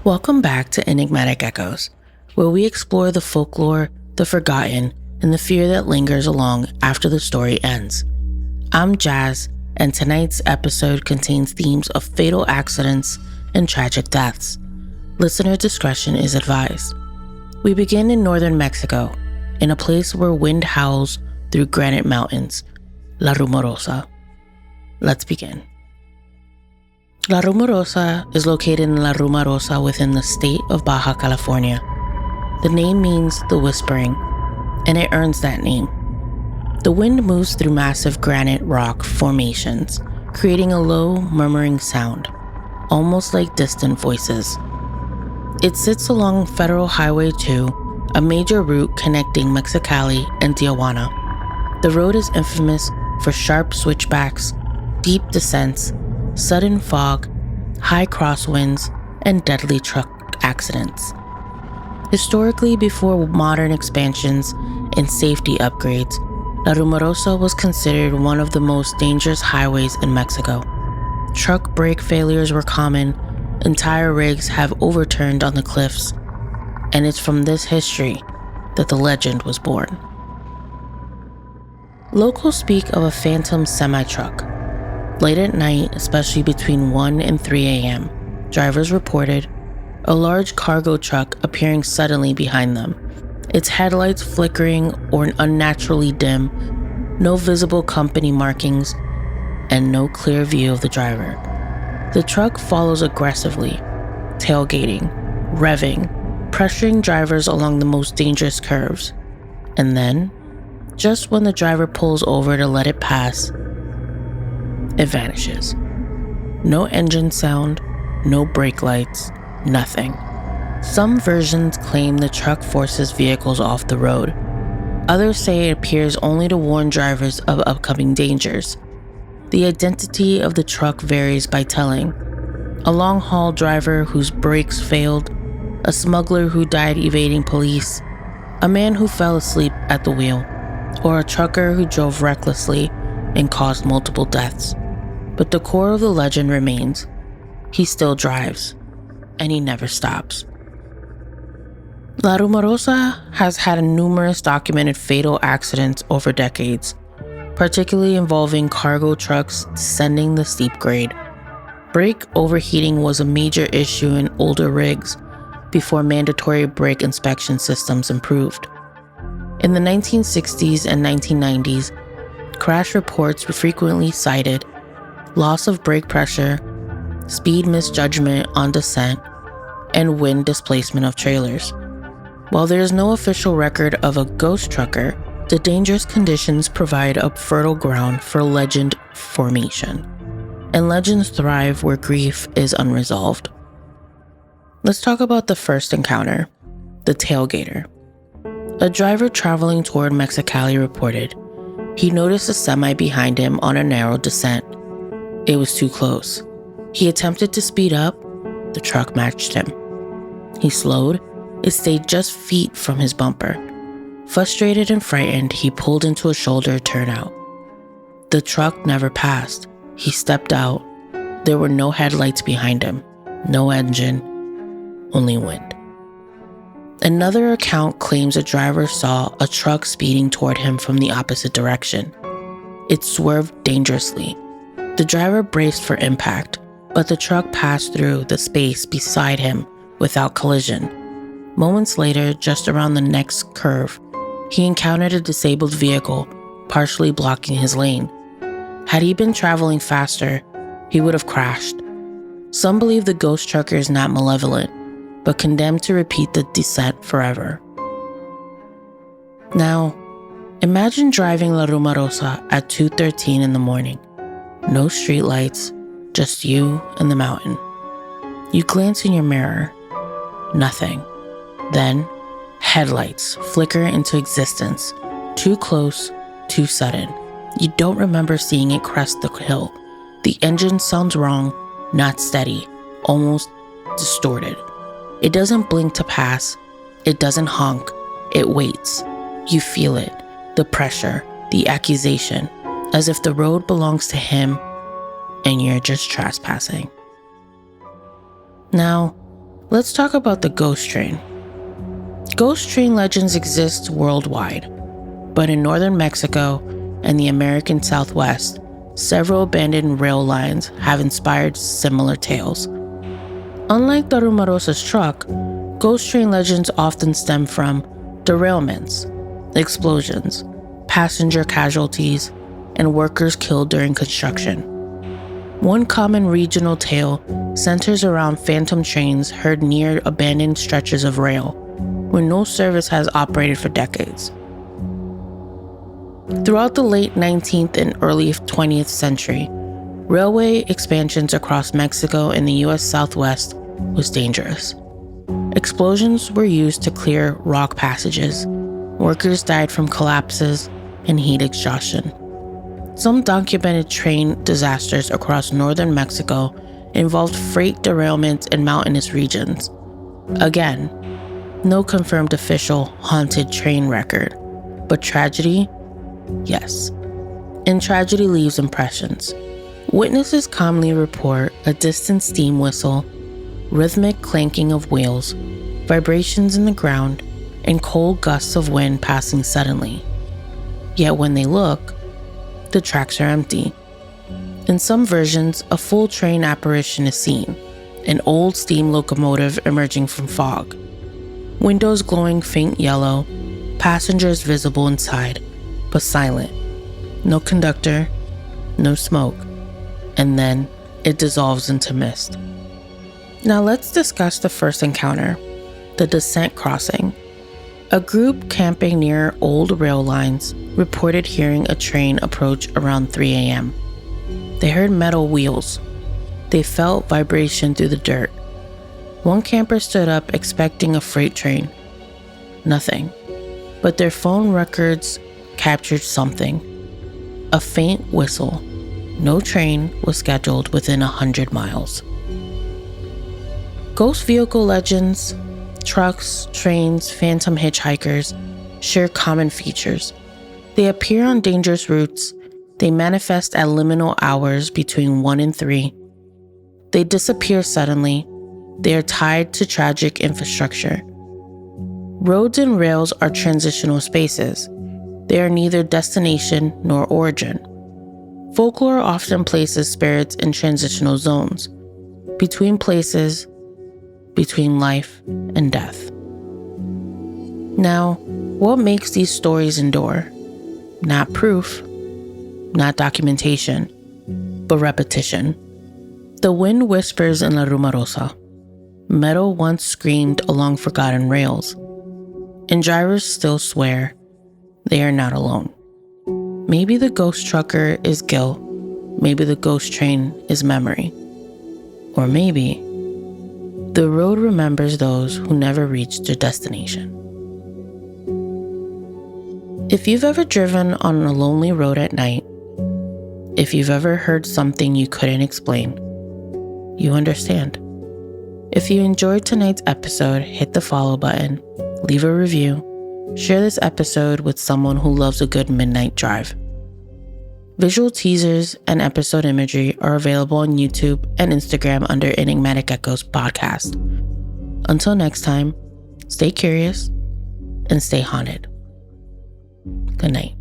Welcome back to Enigmatic Echoes, where we explore the folklore, the forgotten, and the fear that lingers along after the story ends. I'm Jazz, and tonight's episode contains themes of fatal accidents and tragic deaths. Listener discretion is advised. We begin in northern Mexico, in a place where wind howls through granite mountains, La Rumorosa. Let's begin. La Rumorosa is located in La Rumorosa within the state of Baja California. The name means the whispering, and it earns that name. The wind moves through massive granite rock formations, creating a low, murmuring sound, almost like distant voices. It sits along Federal Highway 2, a major route connecting Mexicali and Tijuana. The road is infamous for sharp switchbacks, deep descents, sudden fog, high crosswinds, and deadly truck accidents. Historically, before modern expansions and safety upgrades, La Rumorosa was considered one of the most dangerous highways in Mexico. Truck brake failures were common, entire rigs have overturned on the cliffs, and it's from this history that the legend was born. Locals speak of a phantom semi-truck. Late at night, especially between 1 and 3 a.m., drivers reported a large cargo truck appearing suddenly behind them, its headlights flickering or unnaturally dim, no visible company markings, and no clear view of the driver. The truck follows aggressively, tailgating, revving, pressuring drivers along the most dangerous curves. And then, just when the driver pulls over to let it pass, it vanishes. No engine sound, no brake lights, nothing. Some versions claim the truck forces vehicles off the road. Others say it appears only to warn drivers of upcoming dangers. The identity of the truck varies by telling. A long-haul driver whose brakes failed, a smuggler who died evading police, a man who fell asleep at the wheel, or a trucker who drove recklessly and caused multiple deaths. But the core of the legend remains. He still drives, and he never stops. La Rumorosa has had numerous documented fatal accidents over decades, particularly involving cargo trucks descending the steep grade. Brake overheating was a major issue in older rigs before mandatory brake inspection systems improved. In the 1960s and 1990s, crash reports were frequently cited loss of brake pressure, speed misjudgment on descent, and wind displacement of trailers. While there is no official record of a ghost trucker, the dangerous conditions provide a fertile ground for legend formation, and legends thrive where grief is unresolved. Let's talk about the first encounter, the tailgater. A driver traveling toward Mexicali reported he noticed a semi behind him on a narrow descent. It was too close. He attempted to speed up. The truck matched him. He slowed. It stayed just feet from his bumper. Frustrated and frightened, he pulled into a shoulder turnout. The truck never passed. He stepped out. There were no headlights behind him, no engine, only wind. Another account claims a driver saw a truck speeding toward him from the opposite direction. It swerved dangerously. The driver braced for impact, but the truck passed through the space beside him without collision. Moments later, just around the next curve, he encountered a disabled vehicle, partially blocking his lane. Had he been traveling faster, he would have crashed. Some believe the ghost trucker is not malevolent, but condemned to repeat the descent forever. Now, imagine driving La Rumorosa at 2:13 in the morning. No streetlights, just you and the mountain. You glance in your mirror. Nothing. Then, headlights flicker into existence. Too close, too sudden. You don't remember seeing it crest the hill. The engine sounds wrong, not steady, almost distorted. It doesn't blink to pass. It doesn't honk. It waits. You feel it. The pressure, the accusation, as if the road belongs to him and you're just trespassing. Now, Let's talk about the ghost train. Ghost train legends exist worldwide, but in northern Mexico and the American Southwest, several abandoned rail lines have inspired similar tales. Unlike the Rumorosa's truck, ghost train legends often stem from derailments, explosions, passenger casualties, and workers killed during construction. One common regional tale centers around phantom trains heard near abandoned stretches of rail, where no service has operated for decades. Throughout the late 19th and early 20th century, railway expansions across Mexico and the US Southwest was dangerous. Explosions were used to clear rock passages. Workers died from collapses and heat exhaustion. Some documented train disasters across northern Mexico involved freight derailments in mountainous regions. Again, no confirmed official haunted train record, but tragedy, yes. And tragedy leaves impressions. Witnesses commonly report a distant steam whistle, rhythmic clanking of wheels, vibrations in the ground, and cold gusts of wind passing suddenly. Yet when they look, the tracks are empty. In some versions, a full train apparition is seen, an old steam locomotive emerging from fog. Windows glowing faint yellow, passengers visible inside, but silent. No conductor, no smoke, and then it dissolves into mist. Now let's discuss the first encounter, the descent crossing. A group camping near old rail lines reported hearing a train approach around 3 a.m. They heard metal wheels. They felt vibration through the dirt. One camper stood up expecting a freight train. Nothing. But their phone records captured something. A faint whistle. No train was scheduled within 100 miles. Ghost vehicle legends, trucks, trains, phantom hitchhikers share common features. They appear on dangerous routes. They manifest at liminal hours between 1 and 3. They disappear suddenly. They are tied to tragic infrastructure. Roads and rails are transitional spaces. They are neither destination nor origin. Folklore often places spirits in transitional zones, between places, between life and death. Now, what makes these stories endure? Not proof, not documentation, but repetition. The wind whispers in La Rumorosa. Metal once screamed along forgotten rails, and drivers still swear they are not alone. Maybe the ghost trucker is guilt, maybe the ghost train is memory, or maybe the road remembers those who never reached their destination. If you've ever driven on a lonely road at night, if you've ever heard something you couldn't explain, you understand. If you enjoyed tonight's episode, hit the follow button, leave a review, share this episode with someone who loves a good midnight drive. Visual teasers and episode imagery are available on YouTube and Instagram under Enigmatic Echoez podcast. Until next time, stay curious and stay haunted. Good night.